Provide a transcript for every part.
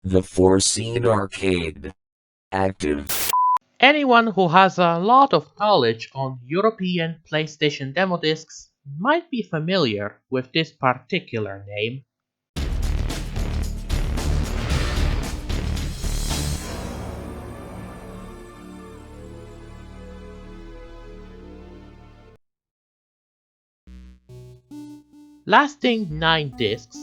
The Foreseen arcade. Active. Anyone who has a lot of knowledge on European PlayStation demo discs might be familiar with this particular name. Lasting 9 discs,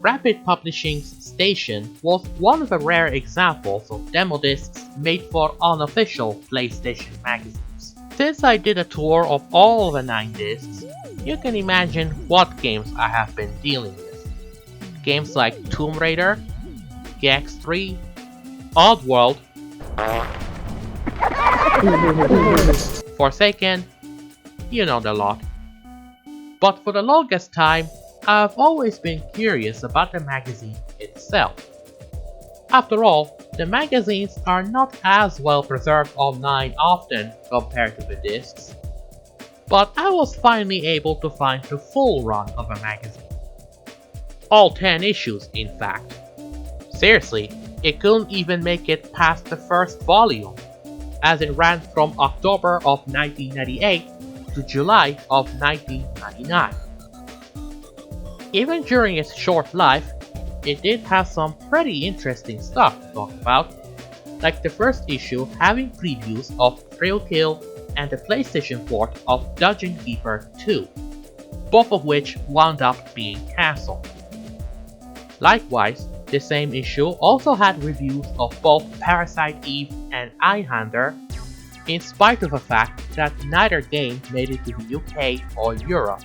Rapid Publishing's Station was one of the rare examples of demo discs made for unofficial PlayStation magazines. Since I did a tour of all the 9 discs, you can imagine what games I have been dealing with. Games like Tomb Raider, Gex 3, Oddworld, Forsaken, you know the lot. But for the longest time, I've always been curious about the magazine itself. After all, the magazines are not as well preserved online often compared to the discs. But I was finally able to find the full run of a magazine. All 10 issues, in fact. Seriously, it couldn't even make it past the first volume, as it ran from October of 1998 to July of 1999. Even during its short life, it did have some pretty interesting stuff to talk about, like the first issue having previews of Thrill Kill and the PlayStation port of Dungeon Keeper 2, both of which wound up being cancelled. Likewise, the same issue also had reviews of both Parasite Eve and Einhander, in spite of the fact that neither game made it to the UK or Europe.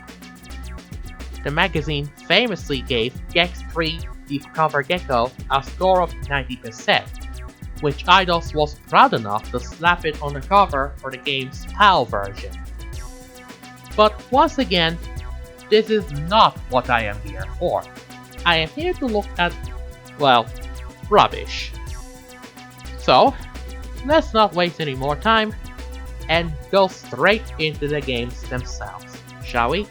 The magazine famously gave Gex 3 Deep Cover Gecko a score of 90%, which Eidos was proud enough to slap it on the cover for the game's PAL version. But once again, this is not what I am here for. I am here to look at, well, rubbish. So, let's not waste any more time and go straight into the games themselves, shall we?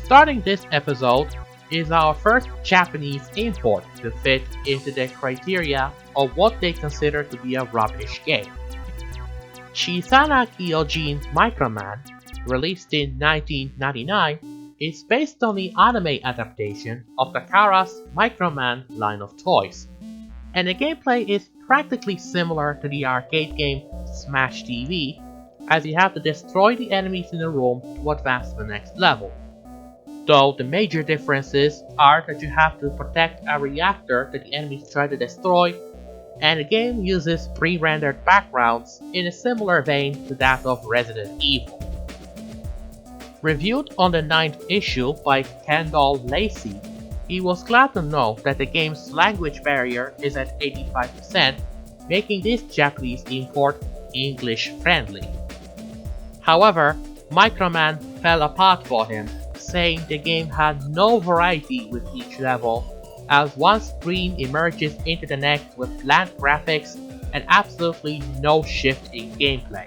Starting this episode is our first Japanese import to fit into the criteria of what they consider to be a rubbish game. Chiisana Kyojin Microman, released in 1999, is based on the anime adaptation of Takara's Microman line of toys, and the gameplay is practically similar to the arcade game Smash TV, as you have to destroy the enemies in a room to advance to the next level. Though the major differences are that you have to protect a reactor that the enemies try to destroy, and the game uses pre-rendered backgrounds in a similar vein to that of Resident Evil. Reviewed on the 9th issue by Kendall Lacey, he was glad to know that the game's language barrier is at 85%, making this Japanese import English friendly. However, Microman fell apart for him, saying the game had no variety with each level, as one screen emerges into the next with bland graphics and absolutely no shift in gameplay.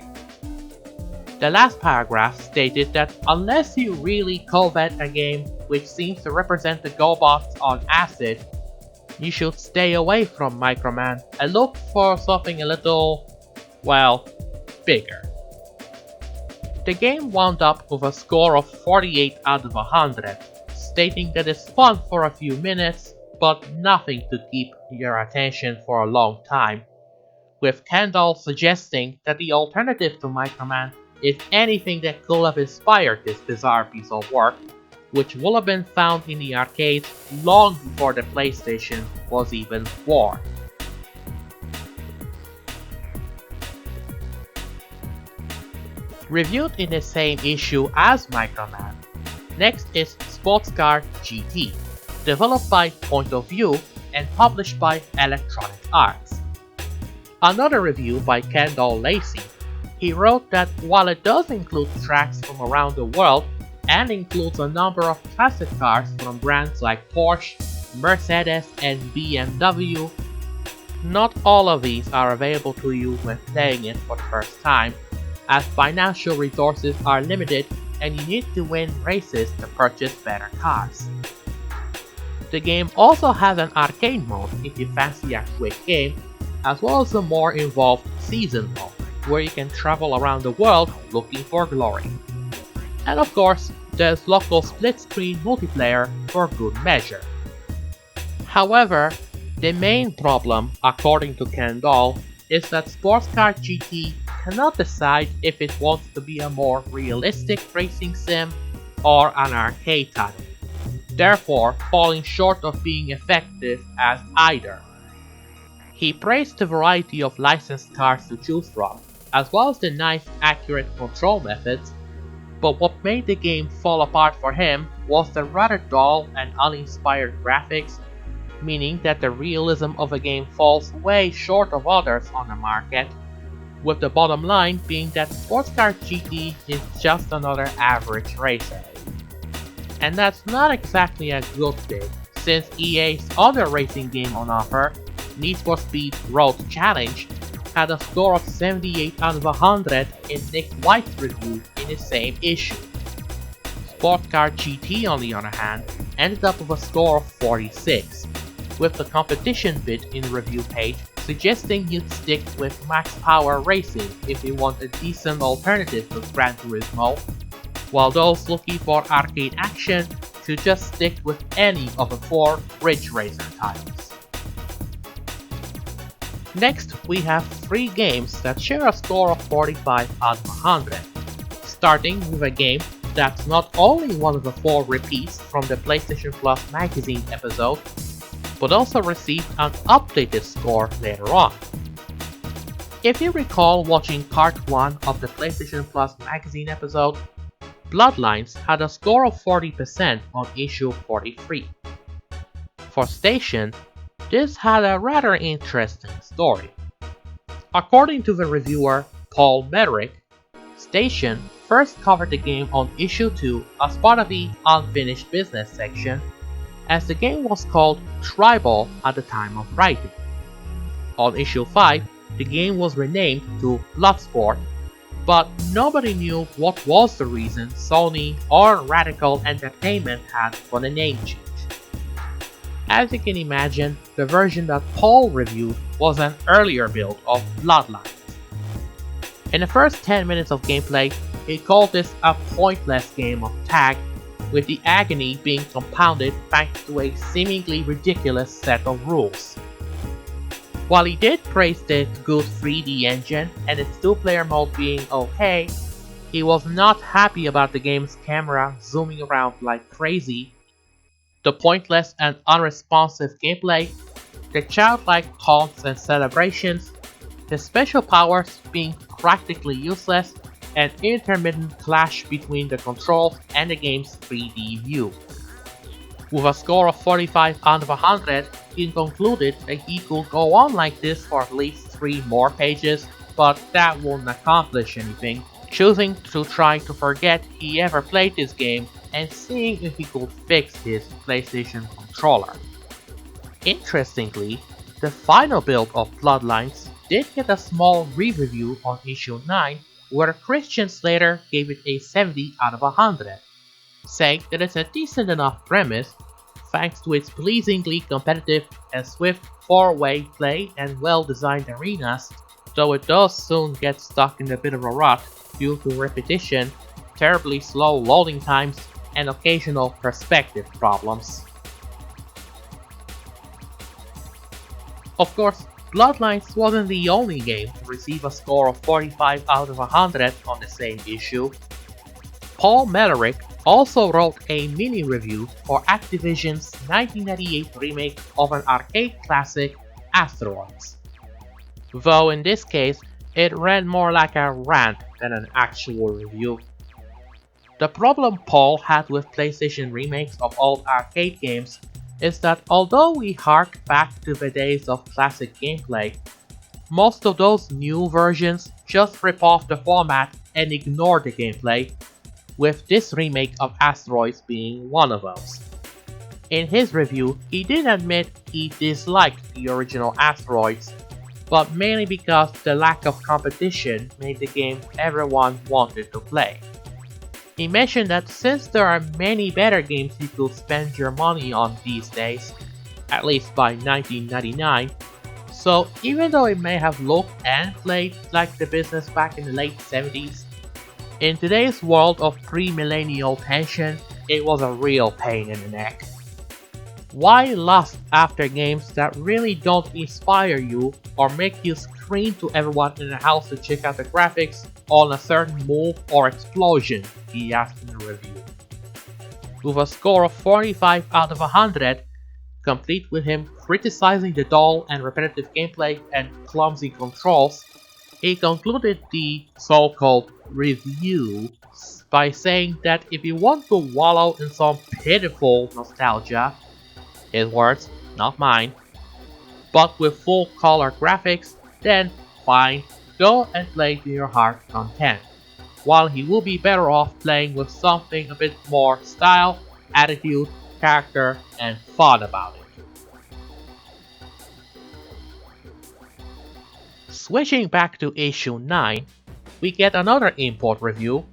The last paragraph stated that unless you really covet a game which seems to represent the GoBots on acid, you should stay away from Microman and look for something a little, well, bigger. The game wound up with a score of 48 out of 100, stating that it's fun for a few minutes, but nothing to keep your attention for a long time, with Kendall suggesting that the alternative to Microman is anything that could have inspired this bizarre piece of work, which would have been found in the arcades long before the PlayStation was even born. Reviewed in the same issue as Microman, next is Sports Car GT, developed by Point of View and published by Electronic Arts. Another review by Kendall Lacey. He wrote that while it does include tracks from around the world and includes a number of classic cars from brands like Porsche, Mercedes, and BMW, not all of these are available to you when playing it for the first time, as financial resources are limited and you need to win races to purchase better cars. The game also has an arcade mode if you fancy a quick game, as well as a more involved season mode, where you can travel around the world looking for glory. And of course, there's local split-screen multiplayer for good measure. However, the main problem, according to Kendall, is that Sports Car GT cannot decide if it wants to be a more realistic racing sim or an arcade title, therefore falling short of being effective as either. He praised the variety of licensed cars to choose from, as well as the nice accurate control methods, but what made the game fall apart for him was the rather dull and uninspired graphics, meaning that the realism of the game falls way short of others on the market, with the bottom line being that Sports Car GT is just another average racer. And that's not exactly a good thing, since EA's other racing game on offer, Need for Speed Road Challenge, had a score of 78 out of 100 in Nick White's review in the same issue. Sports Car GT, on the other hand, ended up with a score of 46, with the competition bit in the review page suggesting you'd stick with Max Power Racing if you want a decent alternative to Gran Turismo, while those looking for arcade action should just stick with any of the 4 Ridge Racer titles. Next, we have 3 games that share a score of 45 out of 100, starting with a game that's not only one of the 4 repeats from the PlayStation Plus magazine episode, but also received an updated score later on. If you recall watching part 1 of the PlayStation Plus magazine episode, Bloodlines had a score of 40% on issue 43. For Station, this had a rather interesting story. According to the reviewer Paul Mederick, Station first covered the game on issue 2 as part of the Unfinished Business section, as the game was called Tribal at the time of writing. On issue 5, the game was renamed to Bloodsport, but nobody knew what was the reason Sony or Radical Entertainment had for the name change. As you can imagine, the version that Paul reviewed was an earlier build of Bloodlines. In the first 10 minutes of gameplay, he called this a pointless game of tag, with the agony being compounded thanks to a seemingly ridiculous set of rules. While he did praise the good 3D engine and its 2-player mode being okay, he was not happy about the game's camera zooming around like crazy, the pointless and unresponsive gameplay, the childlike taunts and celebrations, the special powers being practically useless, and intermittent clash between the controls and the game's 3D view. With a score of 45 out of 100, he concluded that he could go on like this for at least 3 more pages, but that wouldn't accomplish anything, choosing to try to forget he ever played this game and seeing if he could fix his PlayStation controller. Interestingly, the final build of Bloodlines did get a small re-review on issue 9, where Christian Slater gave it a 70 out of 100, saying that it's a decent enough premise thanks to its pleasingly competitive and swift 4-way play and well-designed arenas, though it does soon get stuck in a bit of a rut due to repetition, terribly slow loading times, and occasional perspective problems. Of course, Bloodlines wasn't the only game to receive a score of 45 out of 100 on the same issue. Paul Mederick also wrote a mini-review for Activision's 1998 remake of an arcade classic, Asteroids. Though in this case, it read more like a rant than an actual review. The problem Paul had with PlayStation remakes of old arcade games is that although we hark back to the days of classic gameplay, most of those new versions just rip off the format and ignore the gameplay, with this remake of Asteroids being one of those. In his review, he did admit he disliked the original Asteroids, but mainly because the lack of competition made the game everyone wanted to play. He mentioned that since there are many better games you could spend your money on these days, at least by 1999, so even though it may have looked and played like the business back in the late 70s, in today's world of pre-millennial tension, it was a real pain in the neck. Why lust after games that really don't inspire you or make you scream to everyone in the house to check out the graphics on a certain move or explosion, he asked in the review. With a score of 45 out of 100, complete with him criticizing the dull and repetitive gameplay and clumsy controls, he concluded the so-called review by saying that if you want to wallow in some pitiful nostalgia, his words, not mine, but with full color graphics, then fine, go and play to your heart's content, while he will be better off playing with something a bit more style, attitude, character, and fun about it. Switching back to issue 9, we get another import review,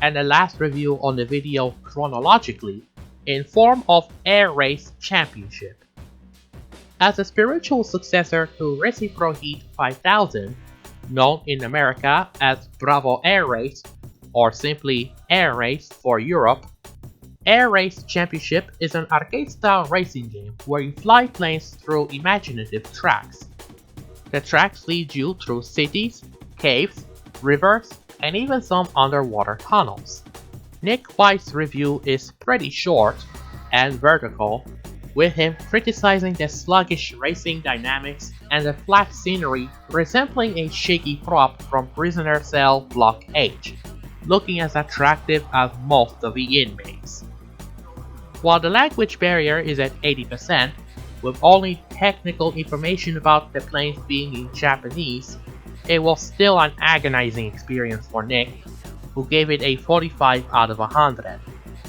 and the last review on the video chronologically, in form of Air Race Championship. As a spiritual successor to Recipro Heat 5000, known in America as Bravo Air Race, or simply Air Race for Europe, Air Race Championship is an arcade-style racing game where you fly planes through imaginative tracks. The tracks lead you through cities, caves, rivers, and even some underwater tunnels. Nick White's review is pretty short and vertical, with him criticizing the sluggish racing dynamics and the flat scenery resembling a shaky prop from Prisoner Cell Block H, looking as attractive as most of the inmates. While the language barrier is at 80%, with only technical information about the planes being in Japanese, it was still an agonizing experience for Nick, who gave it a 45 out of 100,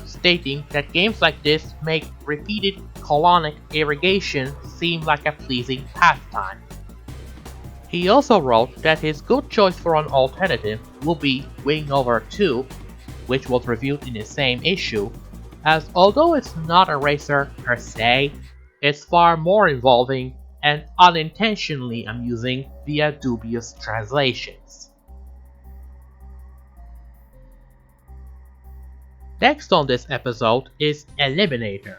stating that games like this make repeated colonic irrigation seem like a pleasing pastime. He also wrote that his good choice for an alternative would be Wing Over 2, which was reviewed in the same issue, as although it's not a racer per se, it's far more involving and unintentionally amusing via dubious translations. Next on this episode is Eliminator,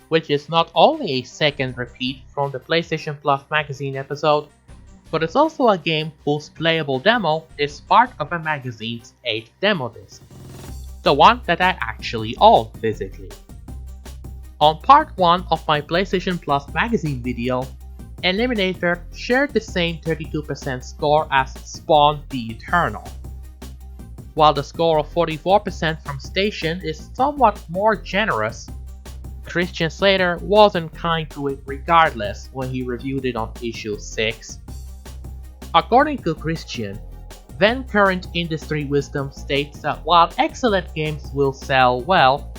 which is not only a second repeat from the PlayStation Plus magazine episode, but it's also a game whose playable demo is part of a magazine's 8th demo disc, the one that I actually own physically. On part 1 of my PlayStation Plus magazine video, Eliminator shared the same 32% score as Spawn the Eternal. While the score of 44% from Station is somewhat more generous, Christian Slater wasn't kind to it regardless when he reviewed it on issue 6. According to Christian, then current industry wisdom states that while excellent games will sell well,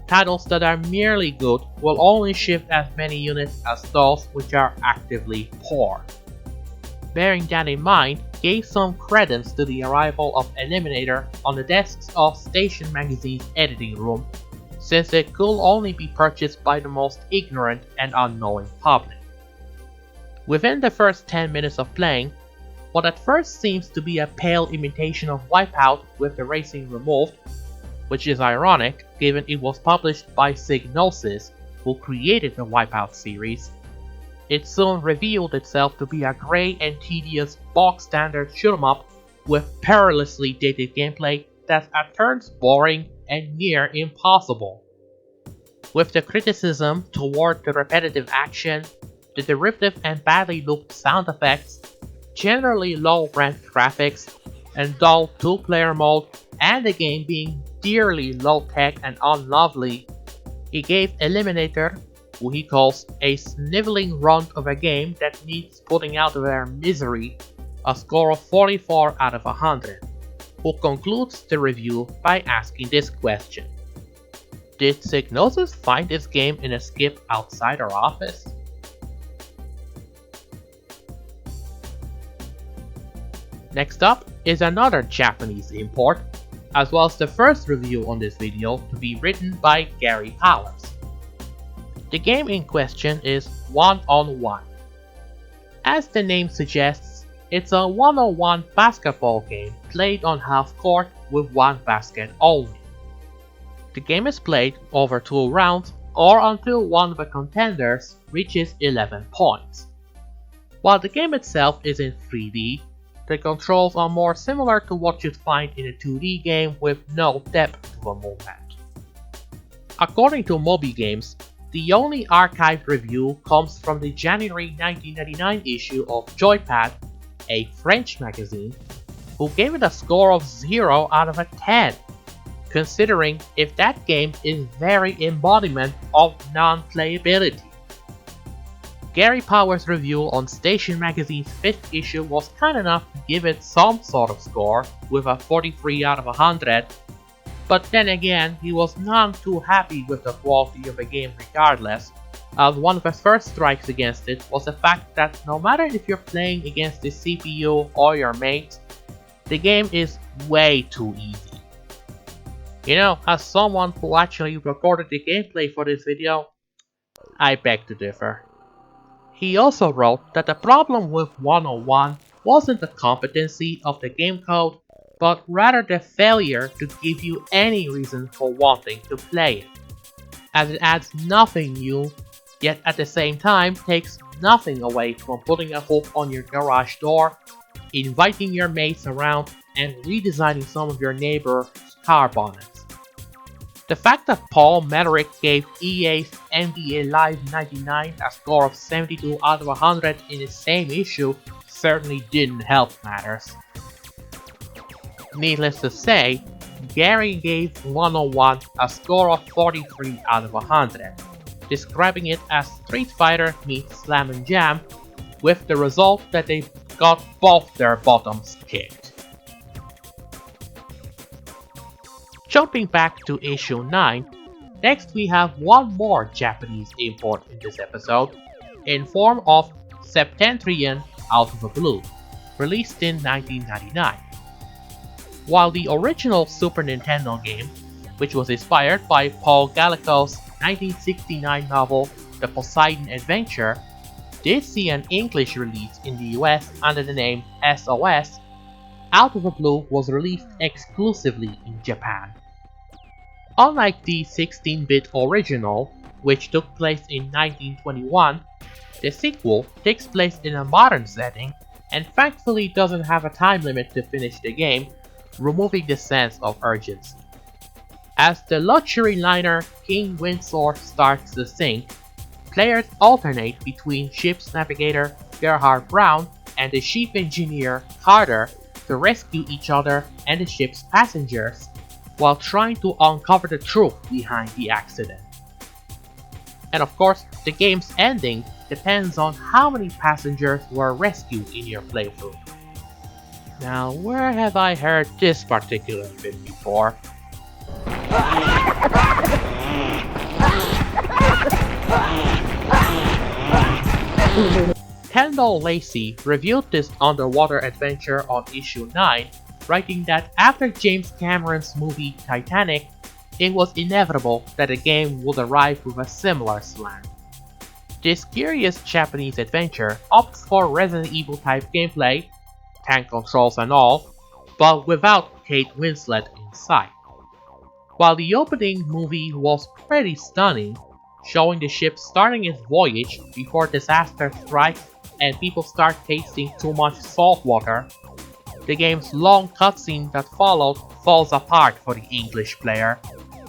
titles that are merely good will only ship as many units as those which are actively poor. Bearing that in mind, gave some credence to the arrival of Eliminator on the desks of Station Magazine's editing room, since it could only be purchased by the most ignorant and unknowing public. Within the first 10 minutes of playing, what at first seems to be a pale imitation of Wipeout with the racing removed, which is ironic given it was published by Psygnosis, who created the Wipeout series, it soon revealed itself to be a grey and tedious bog-standard shoot-'em-up with perilously dated gameplay that's at turns boring and near impossible. With the criticism toward the repetitive action, the derivative and badly looped sound effects, generally low-rent graphics, and dull 2-player mode, and the game being dearly low-tech and unlovely, he gave Eliminator, who he calls a sniveling runt of a game that needs putting out of their misery, a score of 44 out of 100, who concludes the review by asking this question: did Psygnosis find this game in a skip outside our office? Next up is another Japanese import, as well as the first review on this video to be written by Gary Powers. The game in question is one-on-one. As the name suggests, it's a one-on-one basketball game played on half court with one basket only. The game is played over 2 rounds or until one of the contenders reaches 11 points. While the game itself is in 3D, the controls are more similar to what you'd find in a 2D game with no depth to the movement. According to Moby Games, the only archived review comes from the January 1999 issue of Joypad, a French magazine, who gave it a score of 0 out of 10, considering if that game is very embodiment of non-playability. Gary Powers' review on Station Magazine's 5th issue was kind enough to give it some sort of score with a 43 out of 100, but then again he was none too happy with the quality of the game regardless, as one of the first strikes against it was the fact that no matter if you're playing against the CPU or your mates, the game is way too easy. You know, as someone who actually recorded the gameplay for this video, I beg to differ. He also wrote that the problem with one-on-one wasn't the competency of the game code, but rather the failure to give you any reason for wanting to play it, as it adds nothing new, yet at the same time takes nothing away from putting a hook on your garage door, inviting your mates around, and redesigning some of your neighbor's car bonnets. The fact that Paul Mederick gave EA's NBA Live 99 a score of 72 out of 100 in the same issue certainly didn't help matters. Needless to say, Gary gave one-on-one a score of 43 out of 100, describing it as Street Fighter meets Slam and Jam, with the result that they got both their bottoms kicked. Jumping back to issue 9, next we have one more Japanese import in this episode, in form of Septentrion Out of the Blue, released in 1999. While the original Super Nintendo game, which was inspired by Paul Gallico's 1969 novel The Poseidon Adventure, did see an English release in the US under the name SOS, Out of the Blue was released exclusively in Japan. Unlike the 16-bit original, which took place in 1921, the sequel takes place in a modern setting and thankfully doesn't have a time limit to finish the game, removing the sense of urgency. As the luxury liner King Windsor starts to sink, players alternate between ship's navigator Gerhard Brown and the ship engineer Carter to rescue each other and the ship's passengers, while trying to uncover the truth behind the accident. And of course, the game's ending depends on how many passengers were rescued in your playthrough. Now, where have I heard this particular bit before? Kendall Lacey reviewed this underwater adventure on issue 9, writing that after James Cameron's movie Titanic, it was inevitable that a game would arrive with a similar slant. This curious Japanese adventure opts for Resident Evil type gameplay, tank controls and all, but without Kate Winslet in sight. While the opening movie was pretty stunning, showing the ship starting its voyage before disaster strikes and people start tasting too much salt water, the game's long cutscene that followed falls apart for the English player,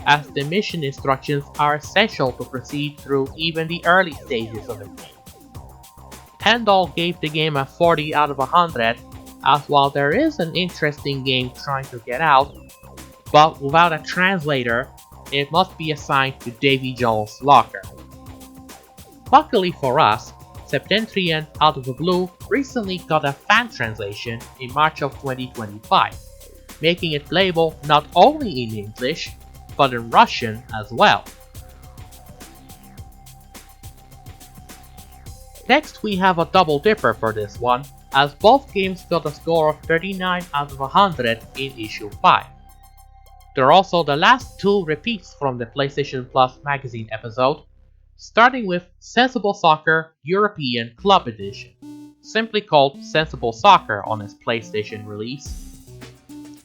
as the mission instructions are essential to proceed through even the early stages of the game. Kendall gave the game a 40 out of 100, as while there is an interesting game trying to get out, but without a translator, it must be assigned to Davy Jones' locker. Luckily for us, Septentrion Out of the Blue recently got a fan translation in March of 2025, making it playable not only in English, but in Russian as well. Next we have a double dipper for this one, as both games got a score of 39 out of 100 in issue 5. They're also the last two repeats from the PlayStation Plus magazine episode, starting with Sensible Soccer European Club Edition, simply called Sensible Soccer on its PlayStation release.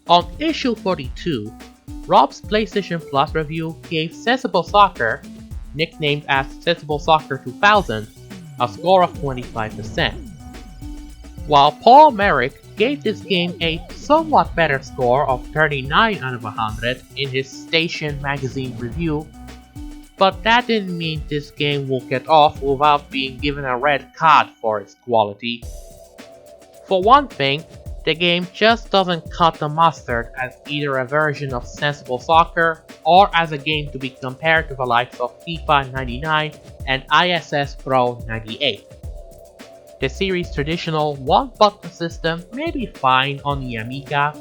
On issue 42, Rob's PlayStation Plus review gave Sensible Soccer, nicknamed as Sensible Soccer 2000, a score of 25%, while Paul Merrick gave this game a somewhat better score of 39 out of 100 in his Station magazine review, but that didn't mean this game will get off without being given a red card for its quality. For one thing, the game just doesn't cut the mustard as either a version of Sensible Soccer or as a game to be compared to the likes of FIFA 99 and ISS Pro 98. The series' traditional one-button system may be fine on the Amiga,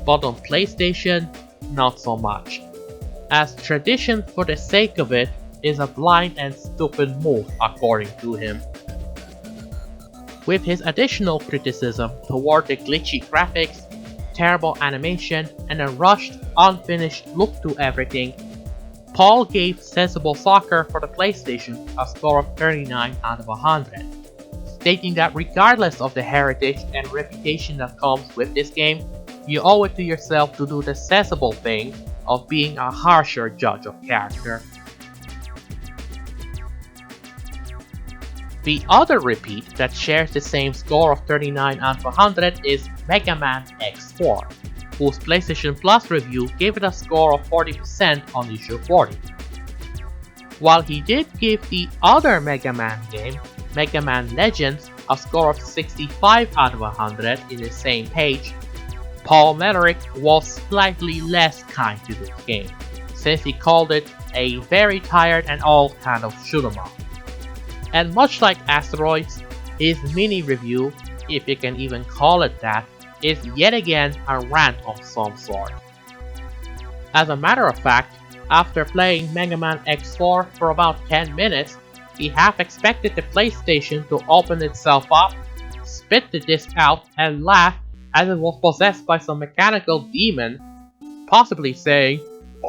but on PlayStation, not so much, as tradition for the sake of it is a blind and stupid move according to him. With his additional criticism toward the glitchy graphics, terrible animation, and a rushed, unfinished look to everything, Paul gave Sensible Soccer for the PlayStation a score of 39 out of 100, stating that regardless of the heritage and reputation that comes with this game, you owe it to yourself to do the sensible thing of being a harsher judge of character. The other repeat that shares the same score of 39 out of 100 is Mega Man X4, whose PlayStation Plus review gave it a score of 40% on issue 40. While he did give the other Mega Man game, Mega Man Legends, a score of 65 out of 100 in the same page, Paul Merrick was slightly less kind to this game, since he called it a very tired and old kind of shoot-'em-up. And much like Asteroids, his mini review, if you can even call it that, is yet again a rant of some sort. As a matter of fact, after playing Mega Man X4 for about 10 minutes, he half expected the PlayStation to open itself up, spit the disc out, and laugh as it was possessed by some mechanical demon, possibly saying,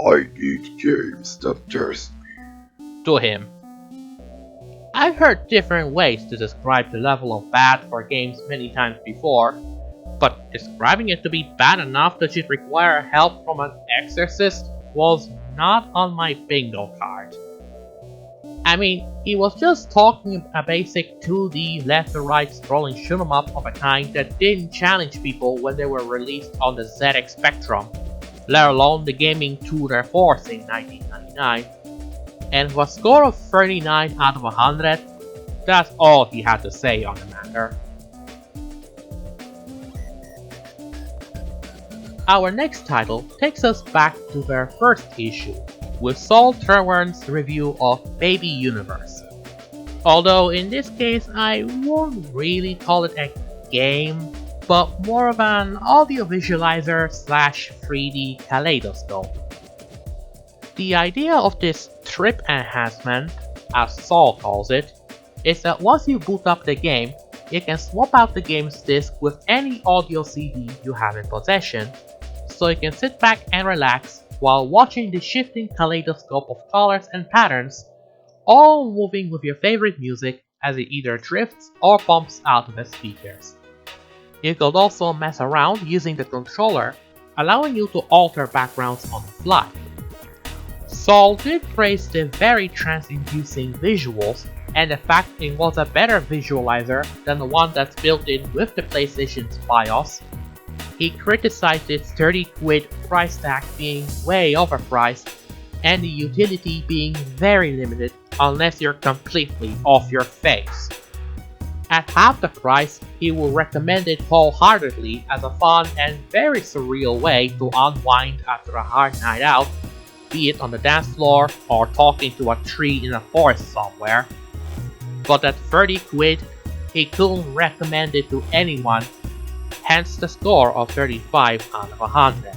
"I need games that thirst me," to him. I've heard different ways to describe the level of bad for games many times before, but describing it to be bad enough that you'd require help from an exorcist was not on my bingo card. I mean, he was just talking a basic 2D left to right scrolling shoot-'em up of a kind that didn't challenge people when they were released on the ZX Spectrum, let alone the gaming tutor Force in 1999. And with a score of 39 out of 100, that's all he had to say on the matter. Our next title takes us back to their first issue, with Saul Trewern's review of Baby Universe. Although in this case I won't really call it a game, but more of an audio visualizer slash 3D kaleidoscope. The idea of this trip enhancement, as Saul calls it, is that once you boot up the game, you can swap out the game's disc with any audio CD you have in possession, so you can sit back and relax while watching the shifting kaleidoscope of colors and patterns, all moving with your favorite music as it either drifts or bumps out of the speakers. You could also mess around using the controller, allowing you to alter backgrounds on the fly. Saul did praise the very trance-inducing visuals and the fact it was a better visualizer than the one that's built in with the PlayStation's BIOS. He criticized its 30 quid price tag being way overpriced and the utility being very limited unless you're completely off your face. At half the price, he will recommend it wholeheartedly as a fun and very surreal way to unwind after a hard night out, be it on the dance floor or talking to a tree in a forest somewhere. But at 30 quid, he couldn't recommend it to anyone, hence the score of 35 out of 100.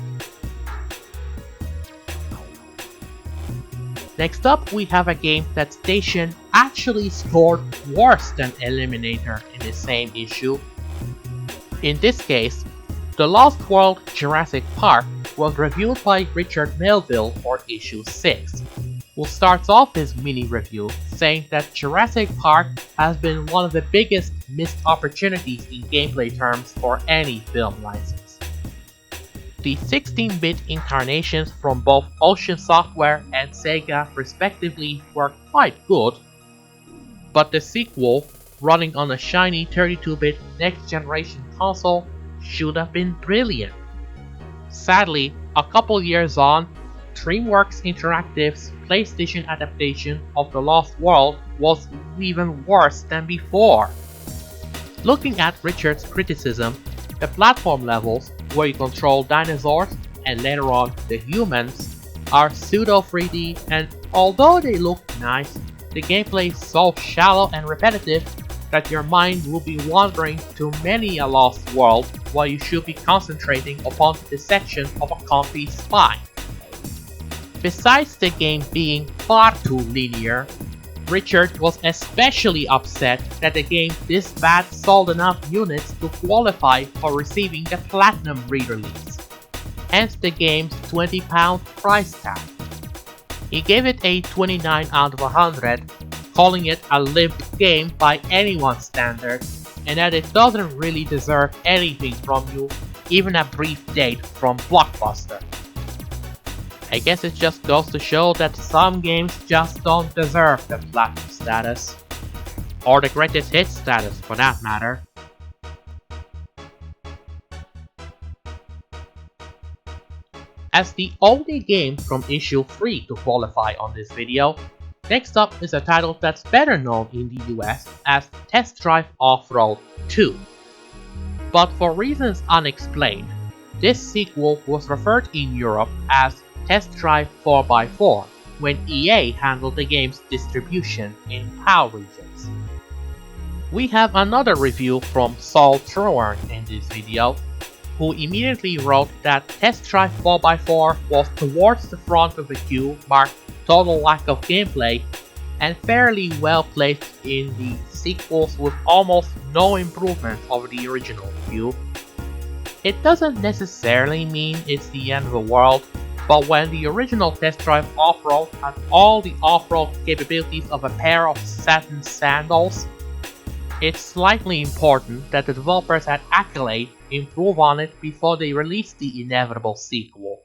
Next up, we have a game that Station actually scored worse than Eliminator in the same issue. In this case, The Lost World Jurassic Park was reviewed by Richard Melville for issue 6, who starts off his mini review saying that Jurassic Park has been one of the biggest missed opportunities in gameplay terms for any film license. The 16-bit incarnations from both Ocean Software and Sega respectively were quite good, but the sequel, running on a shiny 32-bit next-generation console, should have been brilliant. Sadly, a couple years on, DreamWorks Interactive's PlayStation adaptation of The Lost World was even worse than before. Looking at Richard's criticism, the platform levels, where you control dinosaurs and later on the humans, are pseudo-3D, and although they look nice, the gameplay is so shallow and repetitive that your mind will be wandering to many a lost world while you should be concentrating upon the dissection of a comfy spine. Besides the game being far too linear, Richard was especially upset that the game this bad sold enough units to qualify for receiving a platinum re-release, hence the game's £20 price tag. He gave it a 29 out of 100, calling it a limp game by anyone's standards, and that it doesn't really deserve anything from you, even a brief date from Blockbuster. I guess it just goes to show that some games just don't deserve the platinum status. Or the greatest hit status for that matter. As the only game from issue 3 to qualify on this video, next up is a title that's better known in the US as Test Drive Off-Road 2. But for reasons unexplained, this sequel was referred in Europe as Test Drive 4x4 when EA handled the game's distribution in PAL regions. We have another review from Saul Trewern in this video, who immediately wrote that Test Drive 4x4 was towards the front of the queue, marked total lack of gameplay, and fairly well placed in the sequels with almost no improvement over the original queue. It doesn't necessarily mean it's the end of the world, but when the original Test Drive Off-Road had all the off-road capabilities of a pair of satin sandals, it's slightly important that the developers at Accolade improve on it before they release the inevitable sequel.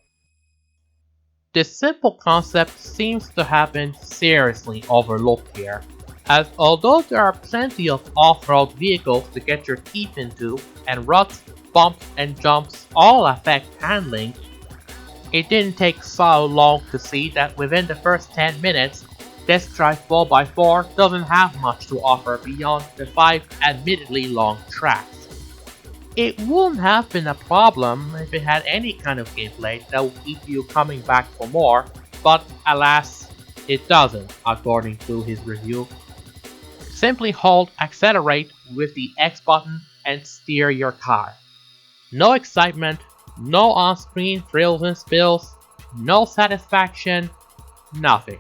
This simple concept seems to have been seriously overlooked here, as although there are plenty of off-road vehicles to get your teeth into, and ruts, bumps and jumps all affect handling, it didn't take so long to see that within the first 10 minutes, Test Drive 4x4 doesn't have much to offer beyond the 5 admittedly long tracks. It wouldn't have been a problem if it had any kind of gameplay that would keep you coming back for more, but alas, it doesn't, according to his review. Simply hold accelerate with the X button and steer your car. No excitement, no on-screen thrills and spills, no satisfaction, nothing.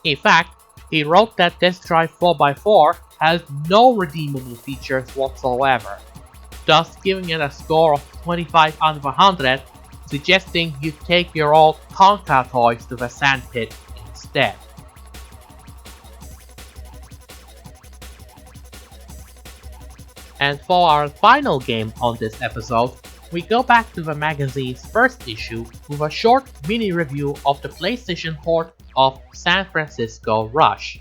In fact, he wrote that Test Drive 4x4 has no redeemable features whatsoever, thus giving it a score of 25 out of 100, suggesting you take your old Tonka toys to the sandpit instead. And for our final game on this episode, we go back to the magazine's first issue with a short mini review of the PlayStation port of San Francisco Rush.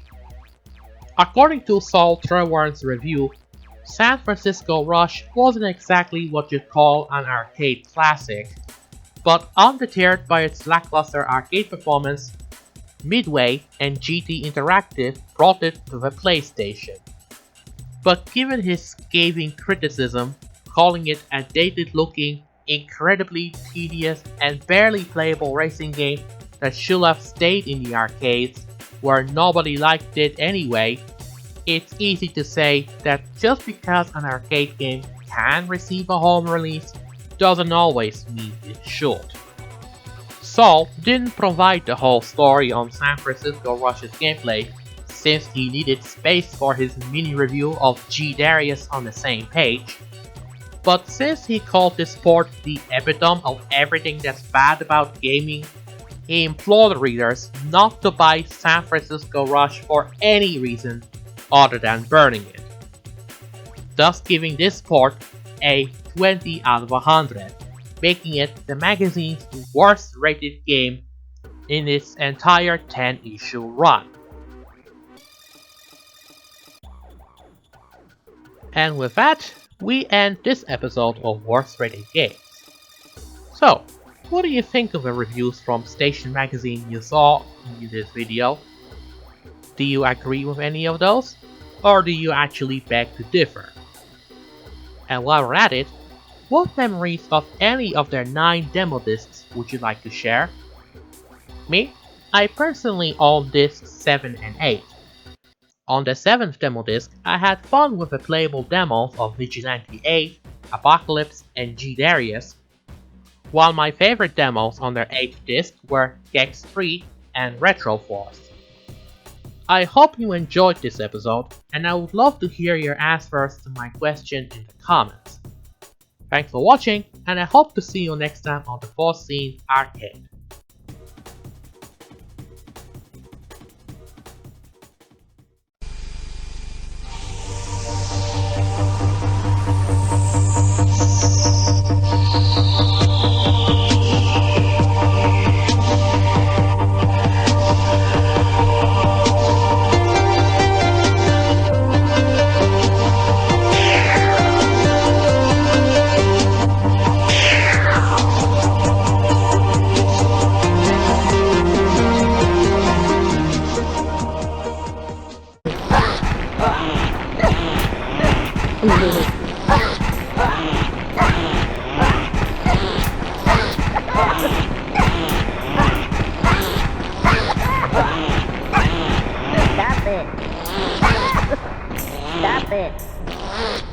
According to Saul Trewern's review, San Francisco Rush wasn't exactly what you'd call an arcade classic, but undeterred by its lackluster arcade performance, Midway and GT Interactive brought it to the PlayStation. But given his scathing criticism, calling it a dated-looking, incredibly tedious and barely playable racing game that should have stayed in the arcades, where nobody liked it anyway, it's easy to say that just because an arcade game can receive a home release doesn't always mean it should. Saul didn't provide the whole story on San Francisco Rush's gameplay, since he needed space for his mini review of G. Darius on the same page, But since he called this port the epitome of everything that's bad about gaming, he implored readers not to buy San Francisco Rush for any reason other than burning it, thus giving this port a 20 out of 100, making it the magazine's worst rated game in its entire 10-issue run. And with that, we end this episode of Worst Rated Games. So, what do you think of the reviews from Station Magazine you saw in this video? Do you agree with any of those? Or do you actually beg to differ? And while we're at it, what memories of any of their 9 demo discs would you like to share? Me? I personally own discs 7 and 8. On the 7th demo disc, I had fun with the playable demos of Vigilante 8, Apocalypse, and G Darius, while my favorite demos on their 8th disc were Gex 3 and Retro Force. I hope you enjoyed this episode, and I would love to hear your answers to my question in the comments. Thanks for watching, and I hope to see you next time on the Foreseen Arcade. Stop it. Stop it.